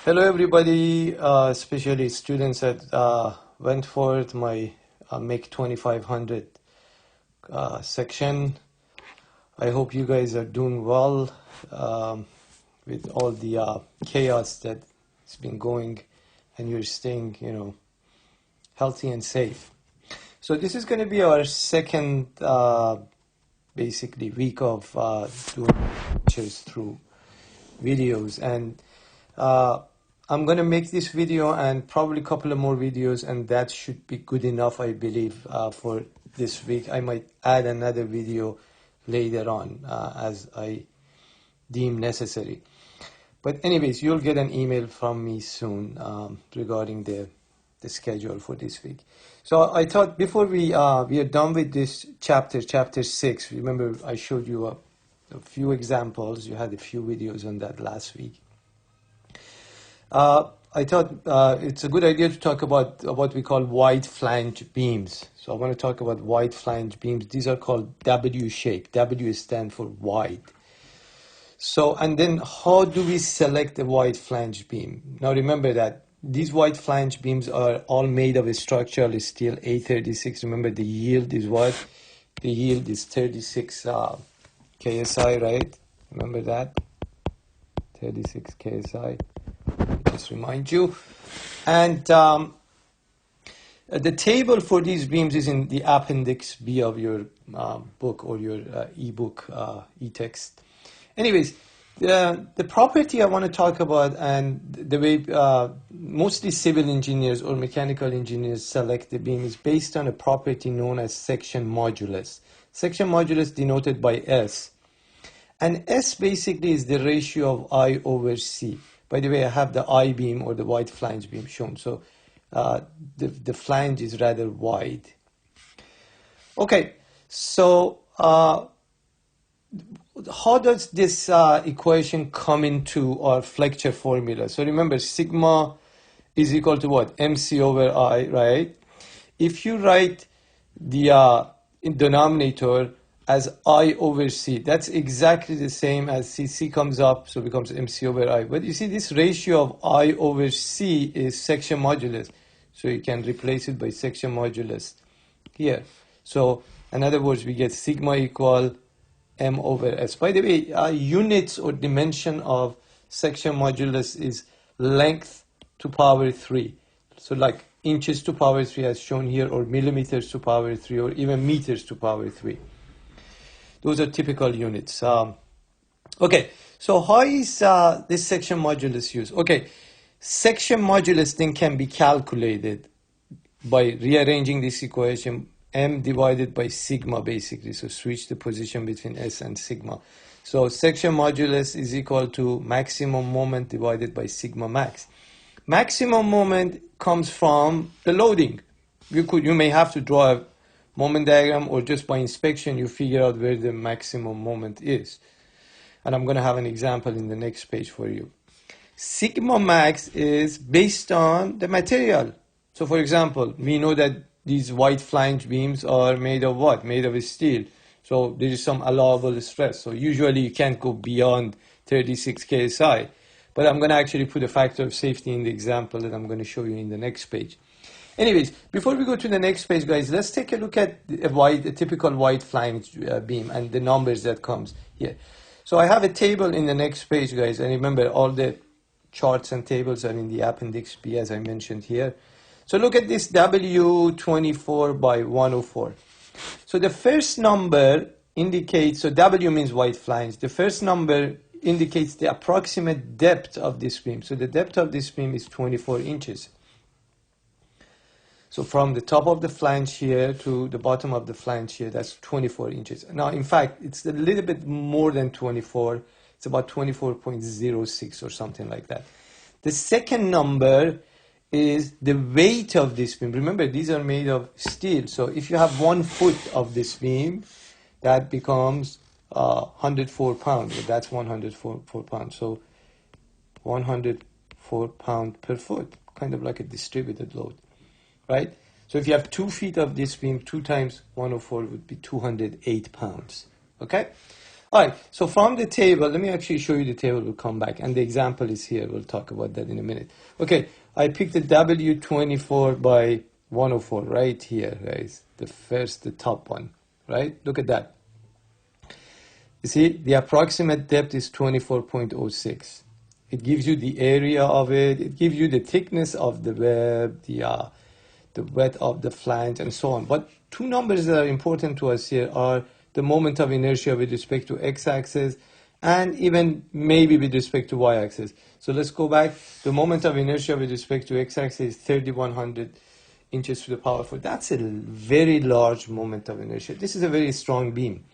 Hello, everybody, especially students that went for my Make 2500 section. I hope you guys are doing well with all the chaos that's been going, and you're staying, healthy and safe. So this is going to be our second, basically, week of doing lectures through videos, and I'm going to make this video and probably a couple of more videos, and that should be good enough, I believe, for this week. I might add another video later on as I deem necessary. But anyways, you'll get an email from me soon regarding the schedule for this week. So I thought before we are done with this chapter 6, remember I showed you a few examples. You had a few videos on that last week. I thought it's a good idea to talk about what we call wide flange beams. So I want to talk about wide flange beams. These are called W shape. W stands for wide. So, and then how do we select a wide flange beam? Now remember that these wide flange beams are all made of a structural steel A36. Remember the yield is what? The yield is 36 KSI, right? Remember that? 36 KSI. Just remind you. And the table for these beams is in the appendix B of your book or your ebook, e-text. Anyways, the property I want to talk about, and the way mostly civil engineers or mechanical engineers select the beam, is based on a property known as section modulus. Section modulus denoted by S. And S basically is the ratio of I over C. By the way, I have the I beam or the wide flange beam shown. So the flange is rather wide. Okay, so how does this equation come into our flexure formula? So remember, sigma is equal to what? MC over I, right? If you write the denominator as I over C, that's exactly the same as C comes up, so it becomes MC over I. But you see, this ratio of I over C is section modulus. So you can replace it by section modulus here. So in other words, we get sigma equal M over S. By the way, units or dimension of section modulus is length to power 3. So like inches to power 3 as shown here, or millimeters to power 3, or even meters to power 3. Those are typical units. Okay, so how is this section modulus used? Okay, section modulus then can be calculated by rearranging this equation, M divided by sigma basically. So switch the position between S and sigma. So section modulus is equal to maximum moment divided by sigma max. Maximum moment comes from the loading. You may have to draw a moment diagram, or just by inspection you figure out where the maximum moment is. And I'm going to have an example in the next page for you. Sigma max is based on the material. So for example, we know that these wide flange beams are made of what? Made of steel. So there is some allowable stress. So usually you can't go beyond 36 KSI. But I'm going to actually put a factor of safety in the example that I'm going to show you in the next page. Anyways, before we go to the next page, guys, let's take a look at a typical wide flange beam and the numbers that comes here. So I have a table in the next page, guys, and remember all the charts and tables are in the appendix B, as I mentioned here. So look at this W24 by 104. So the first number indicates, so W means wide flange. The first number indicates the approximate depth of this beam. So the depth of this beam is 24 inches. So from the top of the flange here to the bottom of the flange here, that's 24 inches. Now, in fact, it's a little bit more than 24. It's about 24.06 or something like that. The second number is the weight of this beam. Remember, these are made of steel. So if you have 1 foot of this beam, that becomes 104 pounds. That's 104 pounds. So 104 pounds per foot, kind of like a distributed load. Right? So if you have 2 feet of this beam, 2 times 104 would be 208 pounds. Okay? All right, so from the table, let me actually show you the table. We'll come back, and the example is here. We'll talk about that in a minute. Okay, I picked the W24 by 104 right here, guys. The top one, right? Look at that. You see, the approximate depth is 24.06. It gives you the area of it. It gives you the thickness of the web, the width of the flange, and so on. But two numbers that are important to us here are the moment of inertia with respect to x-axis and even maybe with respect to y-axis. So let's go back. The moment of inertia with respect to x-axis is 3,100 inches to the power 4. That's a very large moment of inertia. This is a very strong beam.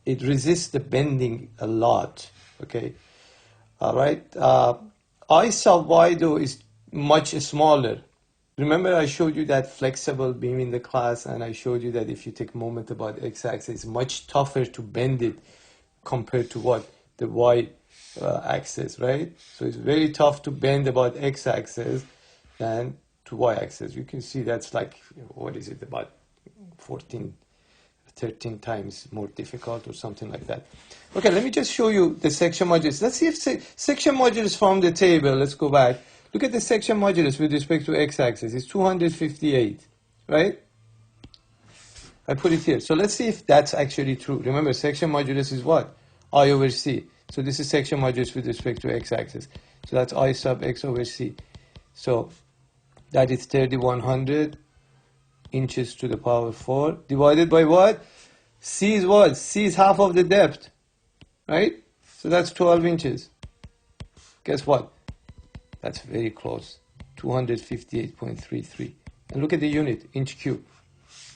It resists the bending a lot, okay? All right. I sub y, though, is much smaller. Remember I showed you that flexible beam in the class, and I showed you that if you take moment about x-axis, it's much tougher to bend it compared to what? The y-axis, right? So it's very tough to bend about x-axis than to y-axis. You can see that's like, what is it, about 13 times more difficult or something like that. Okay, let me just show you the section modulus. Let's see if section modulus from the table. Let's go back. Look at the section modulus with respect to x-axis. It's 258, right? I put it here. So let's see if that's actually true. Remember, section modulus is what? I over c. So this is section modulus with respect to x-axis. So that's I sub x over c. So that is 3,100 inches to the power 4 divided by what? C is what? C is half of the depth, right? So that's 12 inches. Guess what? That's very close, 258.33. And look at the unit, inch cube.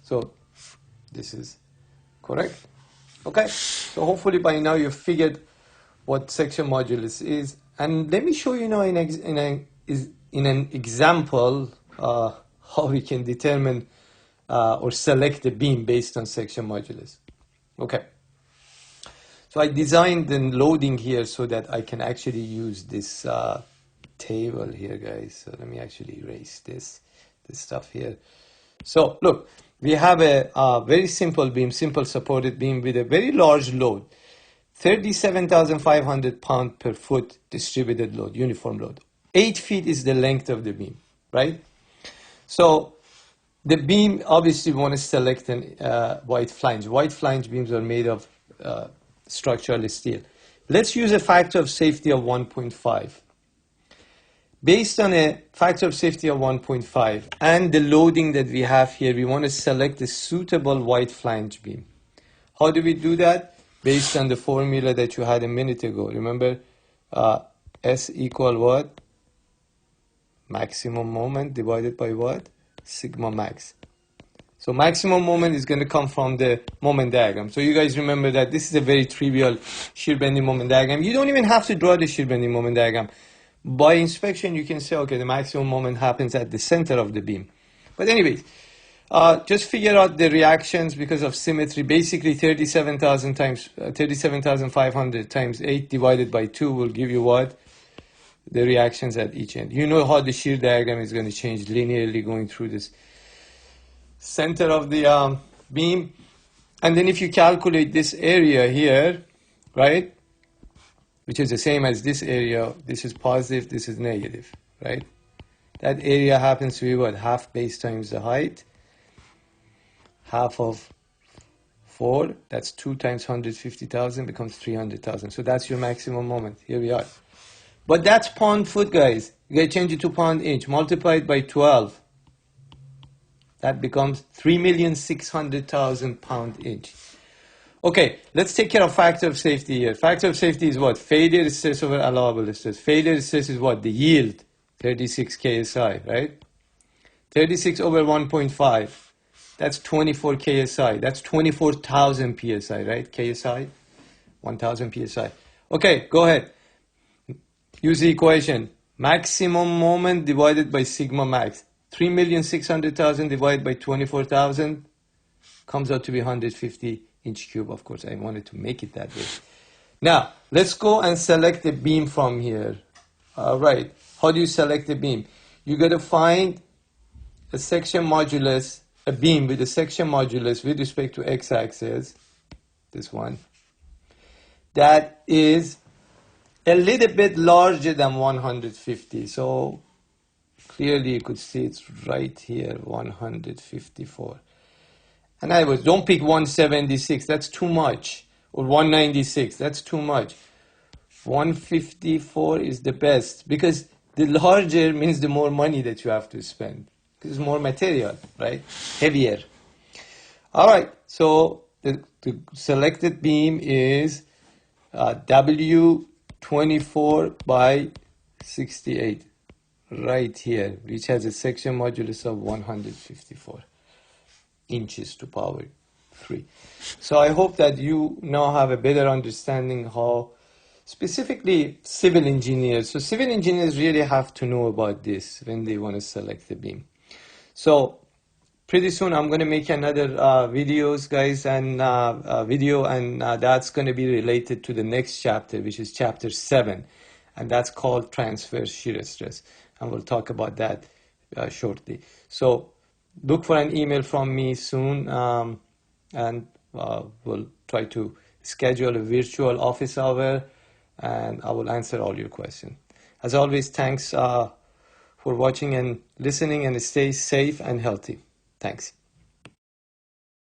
So this is correct. Okay, so hopefully by now you've figured what section modulus is. And let me show you now in an example how we can determine or select a beam based on section modulus. Okay. So I designed the loading here so that I can actually use this table here, guys. So let me actually erase this stuff here. So look, we have a very simple beam, simple supported beam with a very large load, 37,500 pounds per foot distributed load, uniform load. 8 feet is the length of the beam, right? So the beam, obviously we want to select a white flange. White flange beams are made of structural steel. Let's use a factor of safety of 1.5. Based on a factor of safety of 1.5 and the loading that we have here, we want to select a suitable white flange beam. How do we do that? Based on the formula that you had a minute ago. Remember, S equal what? Maximum moment divided by what? Sigma max. So maximum moment is going to come from the moment diagram. So you guys remember that this is a very trivial shear bending moment diagram. You don't even have to draw the shear bending moment diagram. By inspection, you can say, okay, the maximum moment happens at the center of the beam. But anyways, just figure out the reactions because of symmetry. Basically, 37,500 times 8 divided by 2 will give you what? The reactions at each end. You know how the shear diagram is going to change linearly going through this center of the beam. And then if you calculate this area here, right, which is the same as this area, this is positive, this is negative, right? That area happens to be what? Half base times the height. Half of 4, that's 2 times 150,000 becomes 300,000. So that's your maximum moment. Here we are. But that's pound foot, guys. You gotta change it to pound inch. Multiply it by 12. That becomes 3,600,000 pound inch. Okay, let's take care of factor of safety here. Factor of safety is what? Failure stress over allowable stress. Failure stress is what? The yield, 36 KSI, right? 36 over 1.5. That's 24 KSI. That's 24,000 PSI, right? KSI, 1,000 PSI. Okay, go ahead. Use the equation. Maximum moment divided by sigma max. 3,600,000 divided by 24,000 comes out to be 150 inch cube. Of course, I wanted to make it that way. Now, let's go and select the beam from here. All right. How do you select the beam? You got to find a section modulus, a beam with a section modulus with respect to x-axis, this one, that is a little bit larger than 150. So clearly you could see it's right here, 154. And I was, don't pick 176, that's too much. Or 196, that's too much. 154 is the best, because the larger means the more money that you have to spend. Because it's more material, right? Heavier. All right, so the selected beam is W24 by 68, right here, which has a section modulus of 154 inches to power 3. So I hope that you now have a better understanding how specifically civil engineers. So civil engineers really have to know about this when they want to select the beam. So pretty soon I'm going to make another videos, guys, and video, and that's going to be related to the next chapter, which is chapter 7, and that's called transverse shear stress, and we'll talk about that shortly. So look for an email from me soon, and we'll try to schedule a virtual office hour, and I will answer all your questions. As always, thanks for watching and listening, and stay safe and healthy. Thanks.